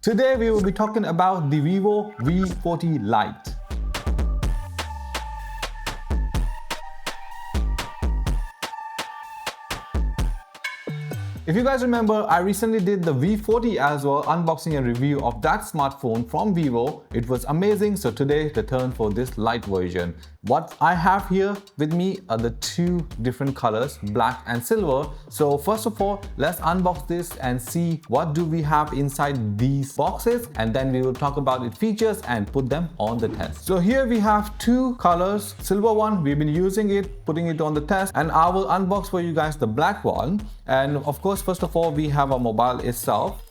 Today we will be talking about the VIVO V40 Lite. If you guys remember, I recently did the V40 as well, unboxing and review of that smartphone from Vivo. It was amazing, so today the turn for this Lite version. What I have here with me are the two different colors, black and silver. So first of all, let's unbox this and see what do we have inside these boxes, and then we will talk about its features and put them on the test. So here we have two colors, silver one, we've been using it, putting it on the test, and I will unbox for you guys the black one. And of course, first of all, we have a mobile itself.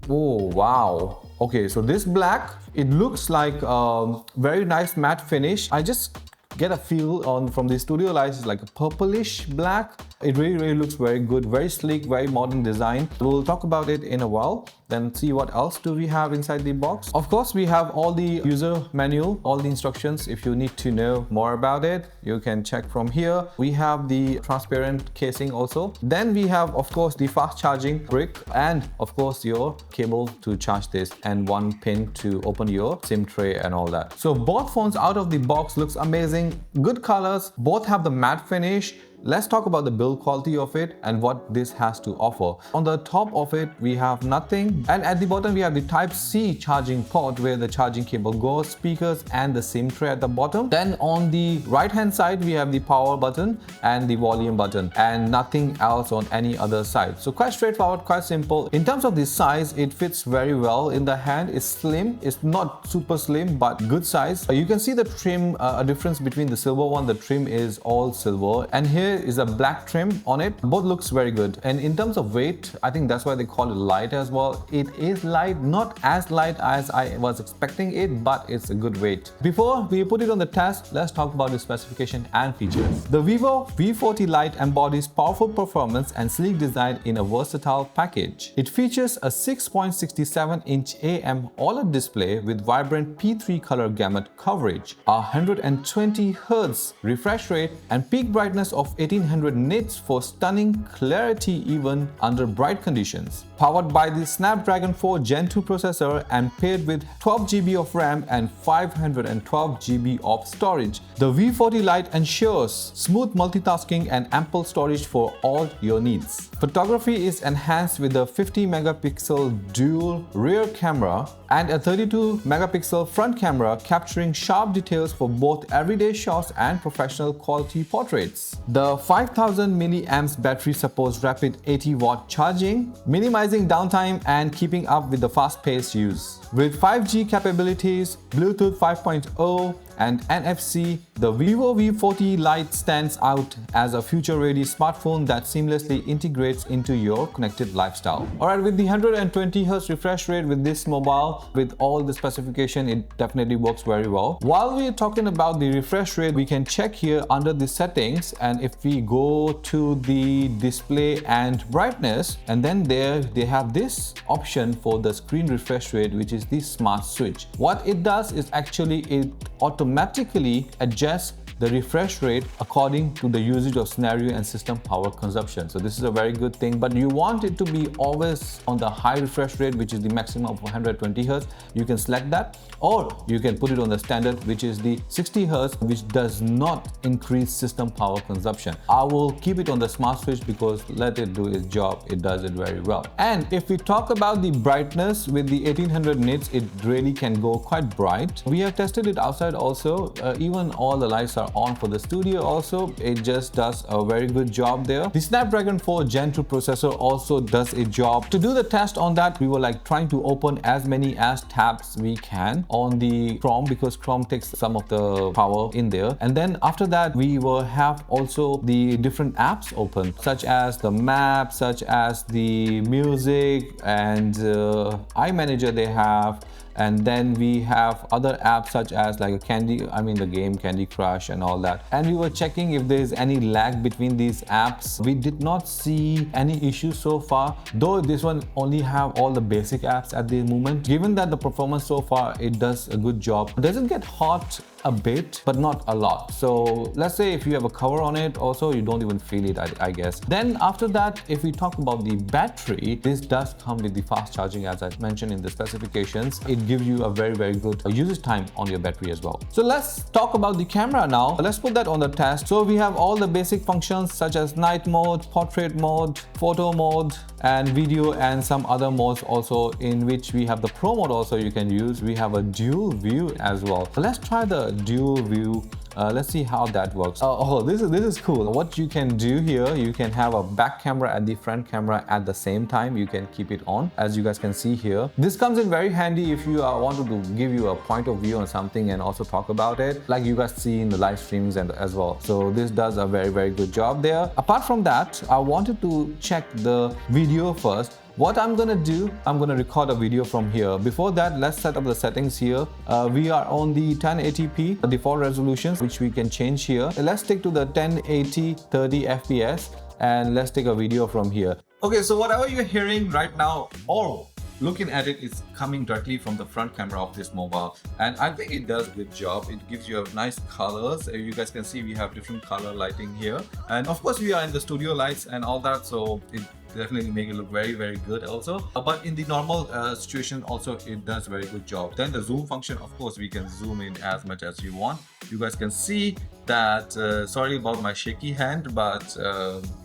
Oh wow. Okay, so this black, it looks like a very nice matte finish. I just get a feel from the studio lights, it's like a purplish black. It really looks very good, very sleek, very modern design. We'll talk about it in a while, then see what else do we have inside the box. Of course, we have all the user manual, all the instructions. If you need to know more about it, you can check from here. We have the transparent casing also. Then we have, of course, the fast charging brick, and of course your cable to charge this, and one pin to open your SIM tray and all that. So both phones out of the box looks amazing, good colors, both have the matte finish. Let's talk about the build quality of it and what this has to offer. On the top of it, we have nothing. And at the bottom, we have the Type-C charging port where the charging cable goes, speakers and the SIM tray at the bottom. Then on the right-hand side, we have the power button and the volume button, and nothing else on any other side. So quite straightforward, quite simple. In terms of the size, it fits very well in the hand. It's slim. It's not super slim, but good size. You can see the trim, a difference between the silver one. The trim is all silver, and here is a black trim on it. Both looks very good. And in terms of weight, I think that's why they call it light as well. It is light, not as light as I was expecting it, but it's a good weight. Before we put it on the test, let's talk about the specification and features. The Vivo V40 Lite embodies powerful performance and sleek design in a versatile package. It features a 6.67-inch AM OLED display with vibrant P3 color gamut coverage, a 120 Hz refresh rate, and peak brightness of 1800 nits for stunning clarity even under bright conditions. Powered by the Snapdragon 4 Gen 2 processor and paired with 12 GB of RAM and 512 GB of storage, the V40 Lite ensures smooth multitasking and ample storage for all your needs. Photography is enhanced with a 50 megapixel dual rear camera and a 32 megapixel front camera, capturing sharp details for both everyday shots and professional quality portraits. The 5000 mAh battery supports rapid 80-watt charging, minimizing downtime and keeping up with the fast-paced use. With 5G capabilities, Bluetooth 5.0 and NFC, the Vivo V40 Lite stands out as a future-ready smartphone that seamlessly integrates into your connected lifestyle. Alright, with the 120 Hz refresh rate with this mobile, with all the specification, it definitely works very well. While we're talking about the refresh rate, we can check here under the settings, and if we go to the display and brightness, and then there they have this option for the screen refresh rate, which is the smart switch. What it does is actually it automatically adjusts the refresh rate according to the usage of scenario and system power consumption. So this is a very good thing, but you want it to be always on the high refresh rate, which is the maximum of 120 Hz. You can select that, or you can put it on the standard, which is the 60 Hz, which does not increase system power consumption. I will keep it on the smart switch because let it do its job, it does it very well. And if we talk about the brightness with the 1800 nits, it really can go quite bright. We have tested it outside also, even all the lights are on for the studio also. It just does a very good job there. The Snapdragon 4 Gen 2 processor also does a job. To do the test on that, we were like trying to open as many as tabs we can on the Chrome, because Chrome takes some of the power in there. And then after that, we will have also the different apps open, such as the map, such as the music and iManager they have. And then we have other apps such as like the game Candy Crush and all that. And we were checking if there is any lag between these apps. We did not see any issues so far, though this one only have all the basic apps at the moment. Given that the performance so far, it does a good job. It doesn't get hot a bit, but not a lot. So let's say if you have a cover on it also, you don't even feel it, I guess. Then after that, if we talk about the battery, this does come with the fast charging, as I mentioned in the specifications. It gives you a very good usage time on your battery as well. So let's talk about the camera now. Let's put that on the test. So we have all the basic functions such as night mode, portrait mode, photo mode, and video, and some other modes also, in which we have the pro mode also you can use. We have a dual view as well. So let's try the dual view. Let's see how that works. This is cool. What you can do here, you can have a back camera and the front camera at the same time. You can keep it on, as you guys can see here. This comes in very handy if you wanted to give you a point of view on something and also talk about it, like you guys see in the live streams and as well. So this does a very good job there. Apart from that, I wanted to check the video first. What I'm gonna do, I'm gonna record a video from here. Before that, let's set up the settings here. We are on the 1080p default resolutions, which we can change here. Let's stick to the 1080 30 FPS and let's take a video from here. Okay, so whatever you're hearing right now or looking at it is coming directly from the front camera of this mobile, and I think it does a good job. It gives you a nice colors. You guys can see we have different color lighting here, and of course we are in the studio lights and all that, so it definitely make it look very good also. But in the normal situation also, it does a very good job. Then the zoom function, of course we can zoom in as much as you want. You guys can see that, sorry about my shaky hand, but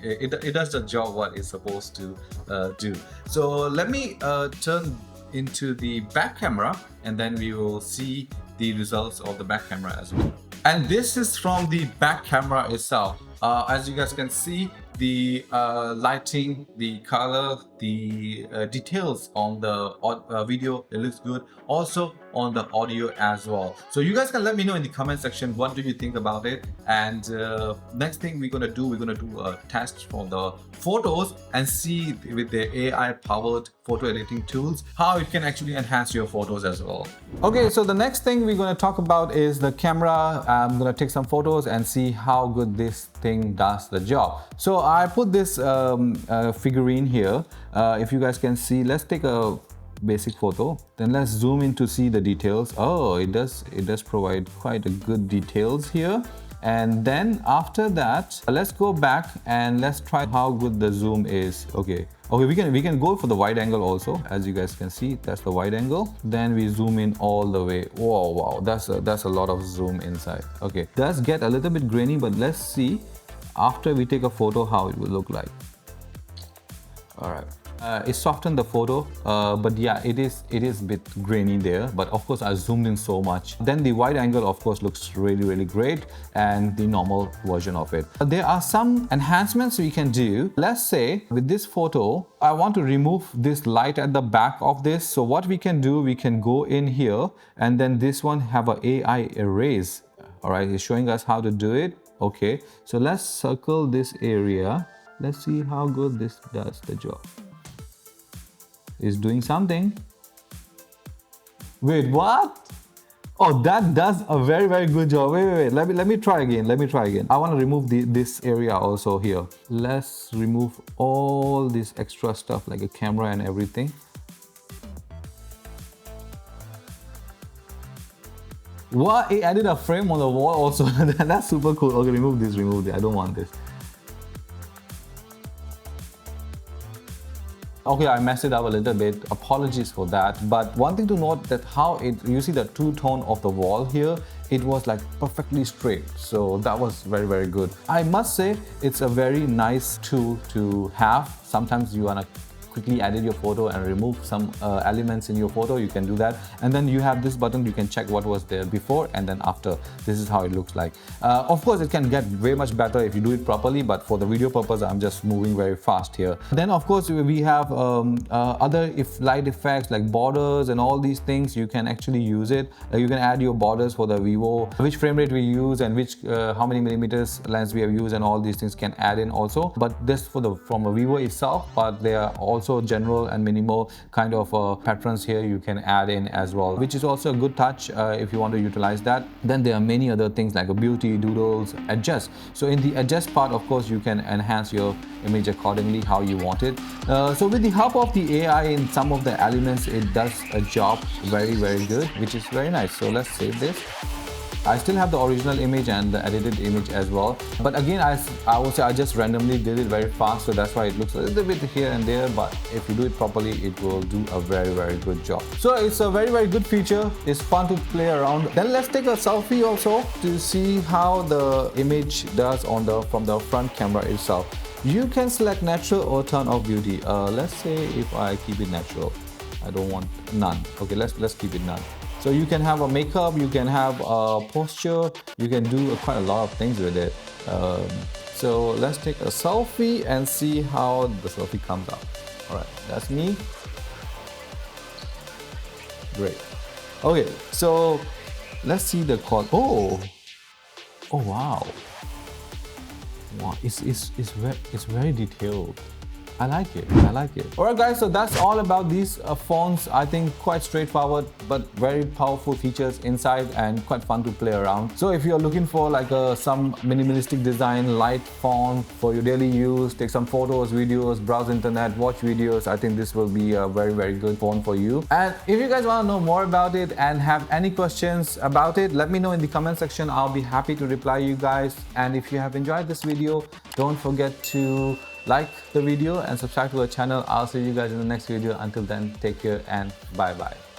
it does the job what it's supposed to do. So let me turn into the back camera, and then we will see the results of the back camera as well. And this is from the back camera itself. As you guys can see, the lighting, the color, the details on the video, it looks good. Also on the audio as well. So you guys can let me know in the comment section, what do you think about it? And next thing we're gonna do a test for the photos and see with the AI powered photo editing tools how it can actually enhance your photos as well. Okay, so the next thing we're gonna talk about is the camera. I'm gonna take some photos and see how good this thing does the job. So I put this figurine here. If you guys can see, let's take a basic photo, then let's zoom in to see the details. Oh, it does provide quite a good details here. And then after that, let's go back and let's try how good the zoom is. Okay, we can go for the wide angle also. As you guys can see, that's the wide angle. Then we zoom in all the way. Wow, that's a lot of zoom inside. Okay, does get a little bit grainy, but let's see after we take a photo how it will look like. All right. It softened the photo, but yeah, it is a bit grainy there, but of course I zoomed in so much. Then the wide angle of course looks really great, and the normal version of it. There are some enhancements we can do. Let's say with this photo, I want to remove this light at the back of this. So what we can do, we can go in here, and then this one have a AI erase. All right, it's showing us how to do it. Okay, so let's circle this area. Let's see how good this does the job. Is doing something. Wait, what? Oh, that does a very good job. Wait. Let me try again. I want to remove this area also here. Let's remove all this extra stuff like a camera and everything. What? It added a frame on the wall also. That's super cool. Okay, remove this. I don't want this. Okay, I messed it up a little bit. Apologies for that. But one thing to note, that how you see the two-tone of the wall here, it was like perfectly straight. So that was very good. I must say it's a very nice tool to have. Sometimes you wanna quickly edit your photo and remove some elements in your photo, you can do that. And then you have this button, you can check what was there before and then after. This is how it looks like. Of course, it can get way much better if you do it properly, but for the video purpose, I'm just moving very fast here. Then of course, we have other light effects like borders and all these things. You can actually use it. You can add your borders for the VIVO, which frame rate we use and which how many millimeters lens we have used, and all these things can add in also. But this from a VIVO itself, but they are also general and minimal kind of patterns here you can add in as well, which is also a good touch if you want to utilize that. Then there are many other things like a beauty, doodles, adjust. So in the adjust part, of course, you can enhance your image accordingly how you want it. So with the help of the AI in some of the elements, it does a job very good, which is very nice. So let's save this. I still have the original image and the edited image as well. But again, I would say I just randomly did it very fast, so that's why it looks a little bit here and there. But if you do it properly, it will do a very good job. So it's a very good feature. It's fun to play around. Then let's take a selfie also to see how the image does from the front camera itself. You can select natural or turn off beauty. Let's say if I keep it natural. I don't want none. Okay, let's keep it none. So you can have a makeup, you can have a posture, you can do quite a lot of things with it. So let's take a selfie and see how the selfie comes out. All right, that's me. Great. Okay, so let's see the quality. Oh wow. Wow, it's very detailed. I like it. Alright guys, so that's all about these phones. I think quite straightforward but very powerful features inside and quite fun to play around. So if you're looking for like some minimalistic design, light phone for your daily use, take some photos, videos, browse internet, watch videos, I think this will be a very good phone for you. And if you guys want to know more about it and have any questions about it, let me know in the comment section. I'll be happy to reply you guys. And if you have enjoyed this video, don't forget to like the video and subscribe to our channel. I'll see you guys in the next video. Until then, take care and bye bye.